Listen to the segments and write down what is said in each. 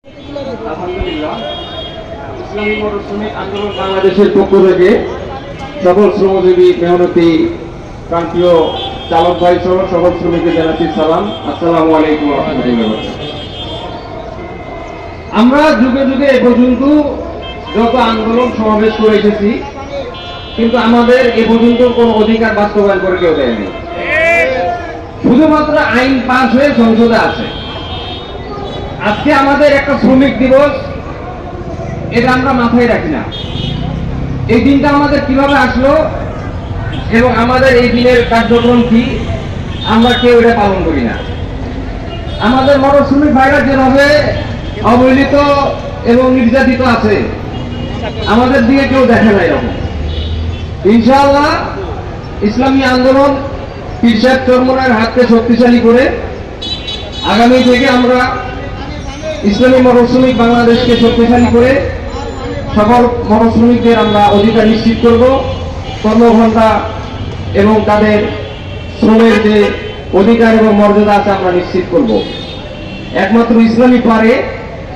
আলহামদুলিল্লাহ, ইসলামী মোটর শ্রমিক আন্দোলন বাংলাদেশের পক্ষ থেকে সকল শ্রমজীবী মেহনতি প্রান্তীয় চালক ভাই সহ সকল শ্রমিকদের জানাচ্ছি সালাম। আসসালামু আলাইকুম ওয়া রাহমাতুল্লাহি ওয়া বারাকাতুহু। আমরা যুগে যুগে এ পর্যন্ত যত আন্দোলন সমাবেশ করে এসেছি, কিন্তু আমাদের এ পর্যন্ত কোনো অধিকার বাস্তবায়ন করে কেউ দেয়নি। শুধুমাত্র আইন পাস হয়ে সংসদে আছে। আজকে আমাদের একটা শ্রমিক দিবস, এটা আমরা মাথায় রাখি না। এই দিনটা আমাদের কিভাবে আসলো এবং আমাদের এই দিনের কার্যক্রম কি, আমরা কেউ এটা পালন করি না। আমাদের মোটর শ্রমিক ভাইরা যেভাবে অবহেলিত এবং নির্যাতিত আছে, আমাদের দিকে কেউ দেখে না এরকম। ইনশাআল্লাহ ইসলামী আন্দোলন পীর সাহেব চরমনার হাতকে শক্তিশালী করে আগামী থেকে আমরা ইসলামী মোটর শ্রমিক বাংলাদেশকে শক্তিশালী করে সকল মোটর শ্রমিকদের আমরা অধিকার নিশ্চিত করব। কর্মঘণ্টা এবং তাদের শ্রমের যে অধিকার এবং মর্যাদা আছে আমরা নিশ্চিত করব। একমাত্র ইসলামী পারে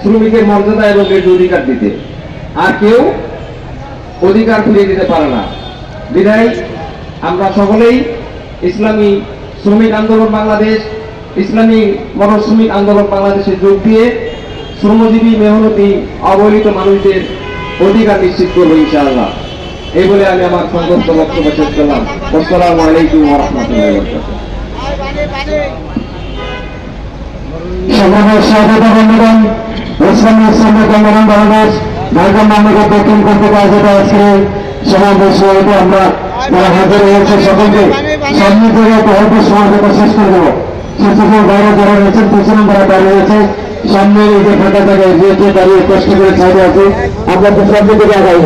শ্রমিকের মর্যাদা এবং এর অধিকার দিতে, আর কেউ অধিকার ফিরিয়ে দিতে পারে না। বিধায় আমরা সকলেই ইসলামী শ্রমিক আন্দোলন বাংলাদেশ, ইসলামী মোটর শ্রমিক আন্দোলন বাংলাদেশে যোগ দিয়ে শ্রমজীবী মেহনতি অবহেলিত মানুষদের অধিকার নিশ্চিত করবো ইনশাআল্লাহ। এই বলে আমি আমার সংক্ষিপ্ত বক্তব্য শেষ করলাম। আসসালামু আলাইকুম ওয়া রাহমাতুল্লাহি ওয়া বারাকাতুহু। সমাবেশ সভাপতি বন্ধুগণ, ইসলামী শ্রমিক আন্দোলন বাংলাদেশ ঝাড়খণ্ড আমাদের দক্ষিণ কলকাতা আয়োজিত আজকে সমাবেশ আমরা যারা হাজার হয়েছে সকলকে সামনে থেকে হয়তো সমাবেশ শেষ করে দেবো। সে সকল বাইরে যারা রয়েছেন পিছনে যারা দাঁড়িয়ে রয়েছে, সামনে এই যে ফাঁকা জায়গায় যে দাঁড়িয়ে কষ্ট করে ছাড়ে আছে, আমরা তো সব দিকে জায়গায়